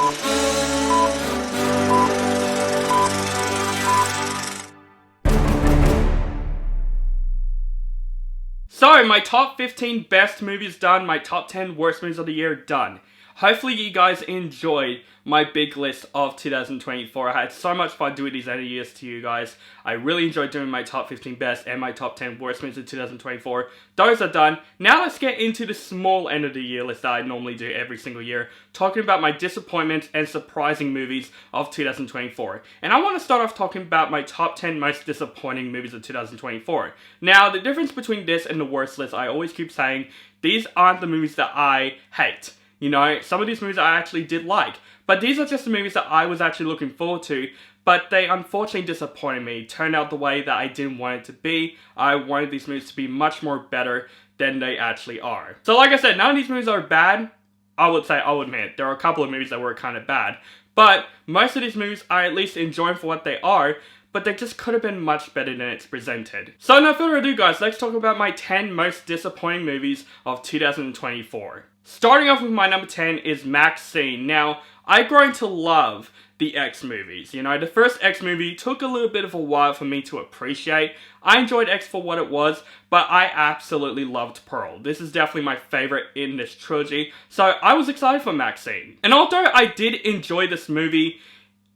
So, my top 15 best movies done, my top 10 worst movies of the year done. Hopefully you guys enjoyed my big list of 2024. I had so much fun doing these interviews to you guys. I really enjoyed doing my top 15 best and my top 10 worst movies of 2024. Those are done. Now let's get into the small end of the year list that I normally do every single year, talking about my disappointments and surprising movies of 2024. And I want to start off talking about my top 10 most disappointing movies of 2024. Now, the difference between this and the worst list, I always keep saying, these aren't the movies that I hate. You know, some of these movies I actually did like, but these are just the movies that I was actually looking forward to, but they unfortunately disappointed me. Turned out the way that I didn't want it to be. I wanted these movies to be much more better than they actually are. So like I said, none of these movies are bad. I'll admit, there are a couple of movies that were kind of bad, but most of these movies I at least enjoy for what they are, but they just could have been much better than it's presented. So no further ado guys, let's talk about my 10 most disappointing movies of 2024. Starting off with my number 10 is Maxine. Now, I've grown to love the X movies. You know, the first X movie took a little bit of a while for me to appreciate. I enjoyed X for what it was, but I absolutely loved Pearl. This is definitely my favorite in this trilogy, so I was excited for Maxine. And although I did enjoy this movie,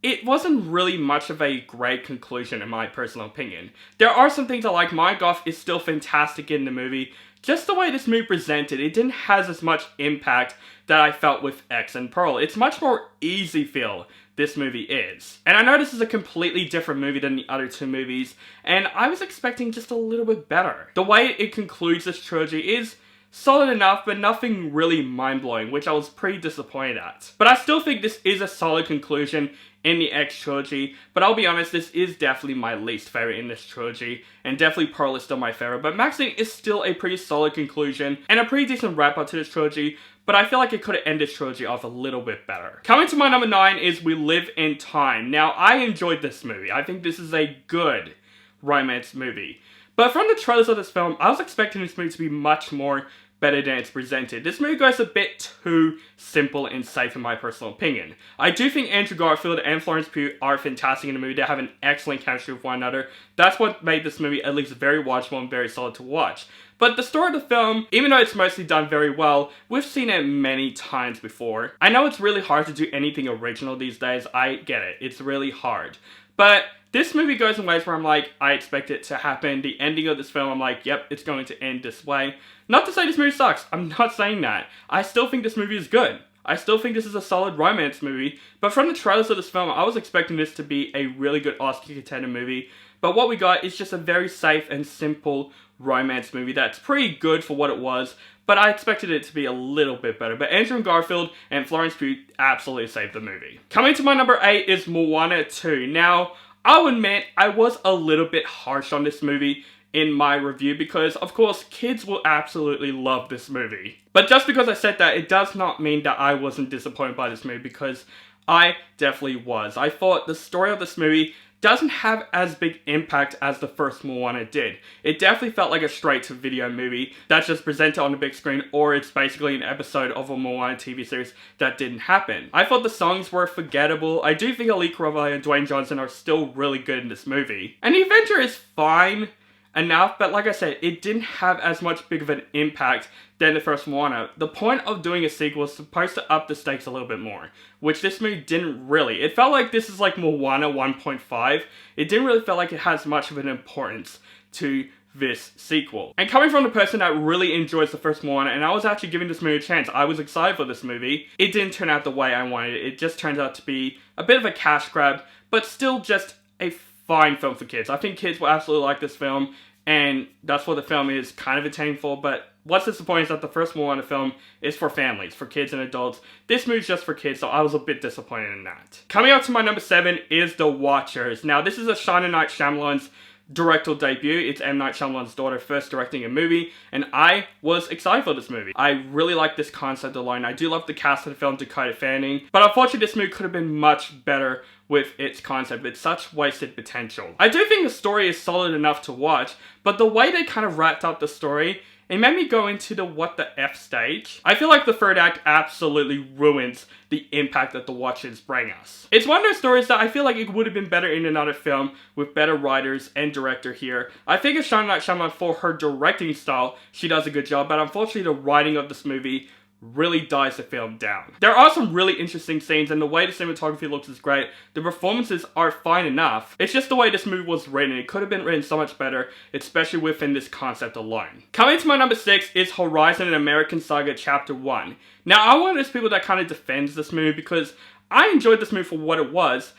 it wasn't really much of a great conclusion in my personal opinion. There are some things I like. Maya Goth is still fantastic in the movie. Just the way this movie presented, it didn't have as much impact that I felt with X and Pearl. It's much more easy feel this movie is. And I know this is a completely different movie than the other two movies, and I was expecting just a little bit better. The way it concludes this trilogy is solid enough, but nothing really mind-blowing, which I was pretty disappointed at. But I still think this is a solid conclusion in the X trilogy, but I'll be honest, this is definitely my least favorite in this trilogy, and definitely Pearl is still my favorite, but Maxine is still a pretty solid conclusion, and a pretty decent wrap-up to this trilogy, but I feel like it could have ended this trilogy off a little bit better. Coming to my number 9 is We Live in Time. Now, I enjoyed this movie. I think this is a good romance movie. But from the trailers of this film, I was expecting this movie to be much more better than it's presented. This movie goes a bit too simple and safe in my personal opinion. I do think Andrew Garfield and Florence Pugh are fantastic in the movie. They have an excellent chemistry with one another. That's what made this movie at least very watchable and very solid to watch. But the story of the film, even though it's mostly done very well, we've seen it many times before. I know it's really hard to do anything original these days. I get it. It's really hard. But this movie goes in ways where I'm like, I expect it to happen. The ending of this film, I'm like, yep, it's going to end this way. Not to say this movie sucks. I'm not saying that. I still think this movie is good. I still think this is a solid romance movie. But from the trailers of this film, I was expecting this to be a really good Oscar contender movie. But what we got is just a very safe and simple romance movie that's pretty good for what it was. But I expected it to be a little bit better. But Andrew Garfield and Florence Pugh absolutely saved the movie. Coming to my number 8 is Moana 2. Now, I'll admit, I was a little bit harsh on this movie in my review because, of course, kids will absolutely love this movie. But just because I said that, it does not mean that I wasn't disappointed by this movie, because I definitely was. I thought the story of this movie doesn't have as big impact as the first Moana did. It definitely felt like a straight-to-video movie that's just presented on the big screen, or it's basically an episode of a Moana TV series that didn't happen. I thought the songs were forgettable. I do think Ali Korovalia and Dwayne Johnson are still really good in this movie. And the adventure is fine enough, but like I said, it didn't have as much big of an impact than the first Moana. The point of doing a sequel is supposed to up the stakes a little bit more, which this movie didn't really. It felt like this is like Moana 1.5. It didn't really feel like it has much of an importance to this sequel. And coming from the person that really enjoys the first Moana, and I was actually giving this movie a chance, I was excited for this movie, it didn't turn out the way I wanted it. It just turned out to be a bit of a cash grab, but still just a fine film for kids. I think kids will absolutely like this film, and that's what the film is kind of intending for. But what's disappointing is that the first Moana film is for families, for kids and adults. This movie's just for kids, so I was a bit disappointed in that. Coming up to my number 7 is The Watchers. Now, this is a M. Night Shyamalan's directorial debut. It's M. Night Shyamalan's daughter first directing a movie, and I was excited for this movie. I really like this concept alone. I do love the cast of the film, Dakota Fanning, but unfortunately this movie could have been much better with its concept. It's such wasted potential. I do think the story is solid enough to watch, but the way they kind of wrapped up the story it made me go into the what the F stage. I feel like the third act absolutely ruins the impact that the Watchers bring us. It's one of those stories that I feel like it would have been better in another film with better writers and director here. I think it's Night Shyamalan, for her directing style, she does a good job, but unfortunately the writing of this movie really dies the film down. There are some really interesting scenes, and the way the cinematography looks is great. The performances are fine enough. It's just the way this movie was written. It could have been written so much better, especially within this concept alone. Coming to my number 6 is Horizon: An American Saga Chapter 1. Now, I'm one of those people that kind of defends this movie because I enjoyed this movie for what it was,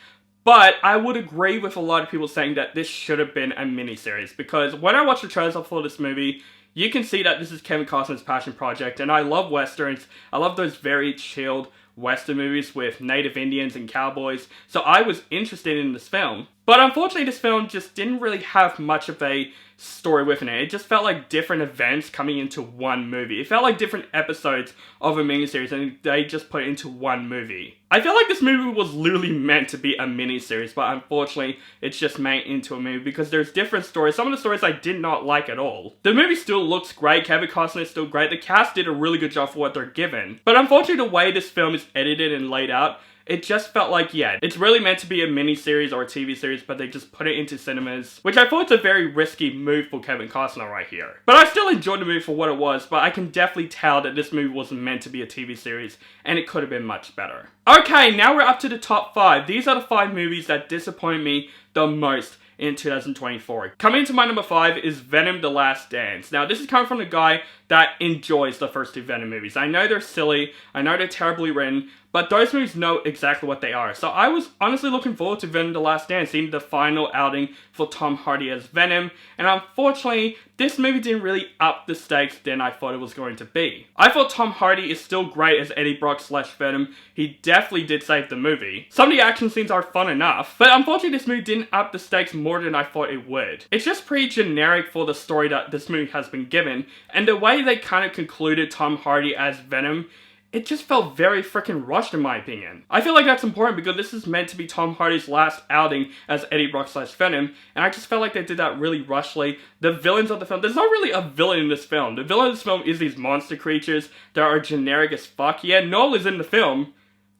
but I would agree with a lot of people saying that this should have been a miniseries, because when I watched the trailers for this movie, you can see that this is Kevin Costner's passion project, and I love westerns. I love those very chilled western movies with native Indians and cowboys, so I was interested in this film. But unfortunately, this film just didn't really have much of a story within it. It just felt like different events coming into one movie. It felt like different episodes of a miniseries, and they just put it into one movie. I feel like this movie was literally meant to be a miniseries, but unfortunately, it's just made into a movie because there's different stories. Some of the stories I did not like at all. The movie still looks great. Kevin Costner is still great. The cast did a really good job for what they're given. But unfortunately, the way this film is edited and laid out, it just felt like, yeah, it's really meant to be a mini-series or a TV series, but they just put it into cinemas, which I thought was a very risky move for Kevin Costner right here. But I still enjoyed the movie for what it was, but I can definitely tell that this movie wasn't meant to be a TV series, and it could have been much better. Okay, now we're up to the top 5. These are the 5 movies that disappointed me the most in 2024. Coming to my number 5 is Venom: The Last Dance. Now, this is coming from the guy that enjoys the first 2 Venom movies. I know they're silly, I know they're terribly written, but those movies know exactly what they are. So I was honestly looking forward to Venom: The Last Dance, seeing the final outing for Tom Hardy as Venom, and unfortunately, this movie didn't really up the stakes than I thought it was going to be. I thought Tom Hardy is still great as Eddie Brock / Venom. He definitely did save the movie. Some of the action scenes are fun enough, but unfortunately this movie didn't up the stakes more than I thought it would. It's just pretty generic for the story that this movie has been given, and the way they kind of concluded Tom Hardy as Venom, it just felt very freaking rushed in my opinion. I feel like that's important because this is meant to be Tom Hardy's last outing as Eddie Brock / Venom, and I just felt like they did that really rushly. The villains of the film, there's not really a villain in this film. The villain of this film is these monster creatures that are generic as fuck. Yeah, Noel is in the film,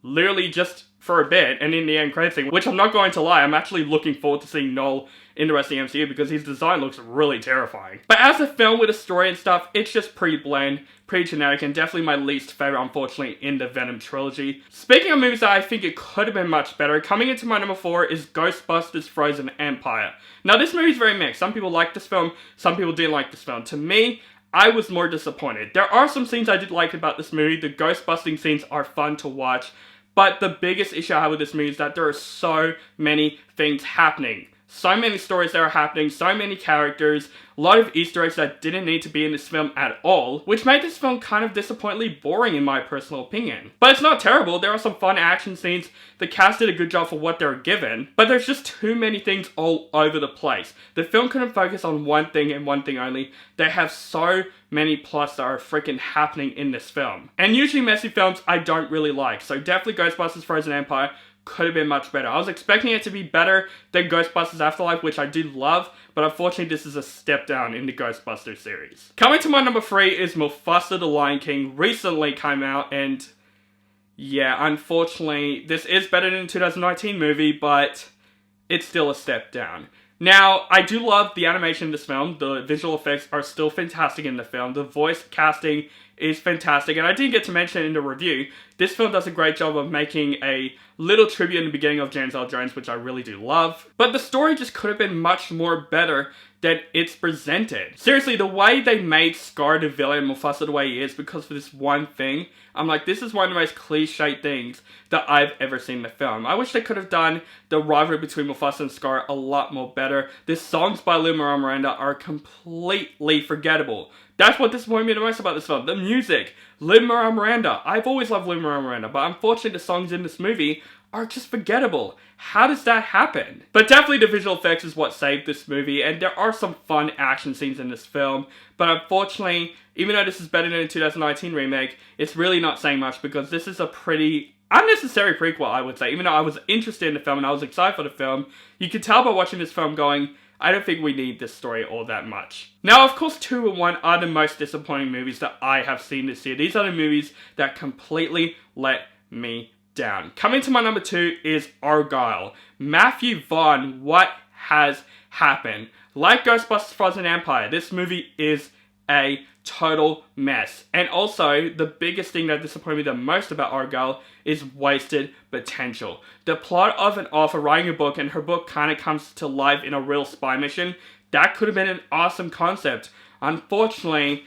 literally just for a bit, and in the end credit scene, which I'm not going to lie, I'm actually looking forward to seeing Noel in the rest of the MCU because his design looks really terrifying. But as a film with a story and stuff, it's just pretty bland, pretty generic, and definitely my least favorite, unfortunately, in the Venom trilogy. Speaking of movies that I think it could have been much better, coming into my number 4 is Ghostbusters: Frozen Empire. Now, this movie is very mixed. Some people like this film, some people didn't like this film. To me, I was more disappointed. There are some scenes I did like about this movie. The ghost-busting scenes are fun to watch, but the biggest issue I have with this movie is that there are so many things happening. So many stories that are happening, so many characters, a lot of Easter eggs that didn't need to be in this film at all, which made this film kind of disappointingly boring in my personal opinion. But it's not terrible, there are some fun action scenes, the cast did a good job for what they were given, but there's just too many things all over the place. The film couldn't focus on one thing and one thing only. They have so many plots that are freaking happening in this film. And usually messy films I don't really like, so definitely Ghostbusters: Frozen Empire could have been much better. I was expecting it to be better than Ghostbusters Afterlife, which I did love, but unfortunately this is a step down in the Ghostbusters series. Coming to my number 3 is Mufasa: The Lion King. Recently came out, and yeah, unfortunately this is better than the 2019 movie, but it's still a step down. Now, I do love the animation in this film. The visual effects are still fantastic in the film. The voice casting is fantastic, and I didn't get to mention it in the review, this film does a great job of making a little tribute in the beginning of James Earl Jones, which I really do love. But the story just could have been much more better than it's presented. Seriously, the way they made Scar the villain, Mufasa the way he is, because of this one thing, I'm like, this is one of the most cliched things that I've ever seen in the film. I wish they could have done the rivalry between Mufasa and Scar a lot more better. The songs by Lin-Manuel Miranda are completely forgettable. That's what disappointed me the most about this film. The music, Lin-Manuel Miranda. I've always loved Lin-Manuel Miranda, but unfortunately the songs in this movie are just forgettable. How does that happen? But definitely the visual effects is what saved this movie, and there are some fun action scenes in this film, but unfortunately, even though this is better than the 2019 remake, it's really not saying much because this is a pretty unnecessary prequel, I would say. Even though I was interested in the film and I was excited for the film, you could tell by watching this film going, I don't think we need this story all that much. Now, of course, 2 and 1 are the most disappointing movies that I have seen this year. These are the movies that completely let me down. Coming to my number 2 is Argyle. Matthew Vaughn, what has happened? Like Ghostbusters Frozen Empire, this movie is a total mess. And also, the biggest thing that disappointed me the most about Argyle is wasted potential. The plot of an author writing a book and her book kind of comes to life in a real spy mission, that could have been an awesome concept. Unfortunately,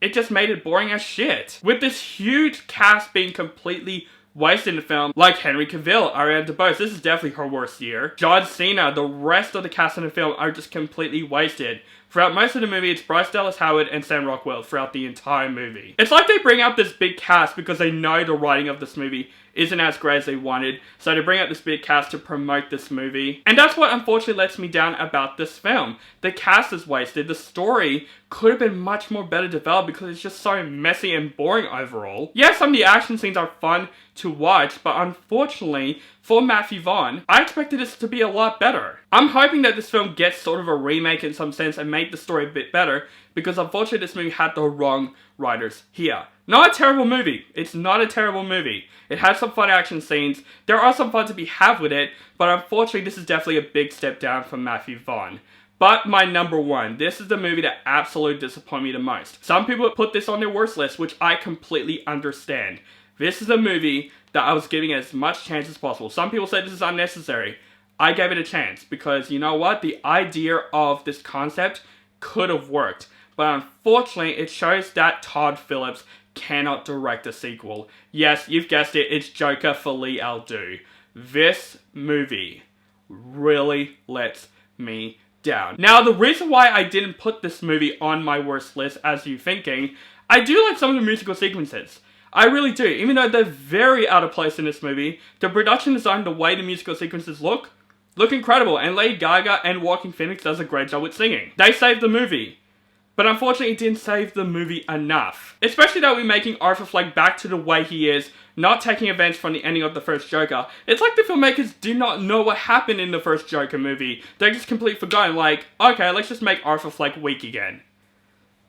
it just made it boring as shit. With this huge cast being completely wasted in the film, like Henry Cavill, Ariana DeBose, this is definitely her worst year. John Cena, the rest of the cast in the film are just completely wasted. Throughout most of the movie, it's Bryce Dallas Howard and Sam Rockwell throughout the entire movie. It's like they bring out this big cast because they know the writing of this movie isn't as great as they wanted, so they bring out this big cast to promote this movie. And that's what unfortunately lets me down about this film. The cast is wasted, the story could have been much more better developed because it's just so messy and boring overall. Yeah, some of the action scenes are fun to watch, but unfortunately, for Matthew Vaughn, I expected this to be a lot better. I'm hoping that this film gets sort of a remake in some sense and make the story a bit better, because unfortunately this movie had the wrong writers here. Not a terrible movie. It's not a terrible movie. It has some fun action scenes. There are some fun to be had with it, but unfortunately this is definitely a big step down from Matthew Vaughn. But my number 1, this is the movie that absolutely disappointed me the most. Some people put this on their worst list, which I completely understand. This is a movie that I was giving as much chance as possible. Some people said this is unnecessary. I gave it a chance because, you know what? The idea of this concept could have worked. But unfortunately, it shows that Todd Phillips cannot direct a sequel. Yes, you've guessed it, it's Joker for Lee Aldu. This movie really lets me down. Now, the reason why I didn't put this movie on my worst list, as you're thinking, I do like some of the musical sequences. I really do. Even though they're very out of place in this movie, the production design, the way the musical sequences look incredible. And Lady Gaga and Joaquin Phoenix does a great job with singing. They saved the movie. But unfortunately, it didn't save the movie enough. Especially that we're making Arthur Fleck back to the way he is, not taking advantage from the ending of the first Joker. It's like the filmmakers do not know what happened in the first Joker movie. They just completely forgotten, like, okay, let's just make Arthur Fleck weak again.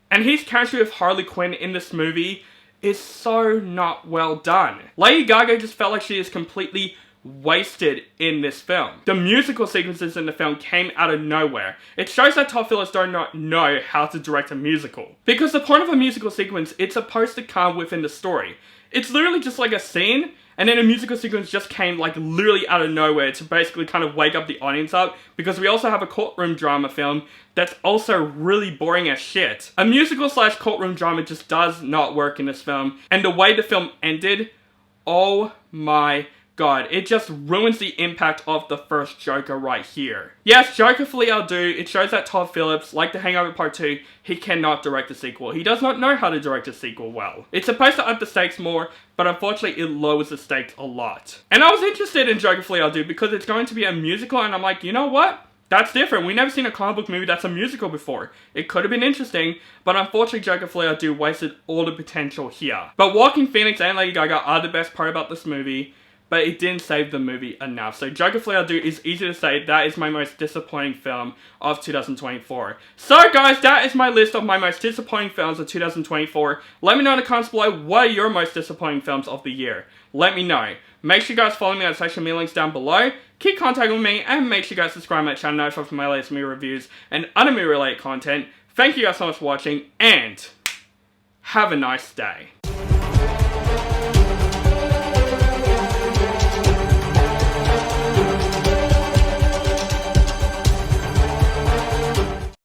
And his chemistry with Harley Quinn in this movie is so not well done. Lady Gaga just felt like she is completely wasted in this film. The musical sequences in the film came out of nowhere. It shows that Todd Phillips does not know how to direct a musical. Because the point of a musical sequence, it's supposed to come within the story. It's literally just like a scene, and then a musical sequence just came like literally out of nowhere to basically kind of wake up the audience up, because we also have a courtroom drama film that's also really boring as shit. A musical / courtroom drama just does not work in this film, and the way the film ended, oh my God, it just ruins the impact of the first Joker right here. Yes, Joker for Lee Aldu, it shows that Todd Phillips, like The Hangover Part 2, he cannot direct a sequel. He does not know how to direct a sequel well. It's supposed to up the stakes more, but unfortunately it lowers the stakes a lot. And I was interested in Joker for Lee Aldu because it's going to be a musical, and I'm like, you know what? That's different. We've never seen a comic book movie that's a musical before. It could have been interesting, but unfortunately Joker for Lee Aldu wasted all the potential here. But Joaquin Phoenix and Lady Gaga are the best part about this movie, but it didn't save the movie enough. So Joker for Lee Aldu is easy to say that is my most disappointing film of 2024. So guys, that is my list of my most disappointing films of 2024. Let me know in the comments below, what are your most disappointing films of the year? Let me know. Make sure you guys follow me on social media links down below. Keep contacting with me, and make sure you guys subscribe to my channel notified for my latest movie reviews and other movie related content. Thank you guys so much for watching, and have a nice day.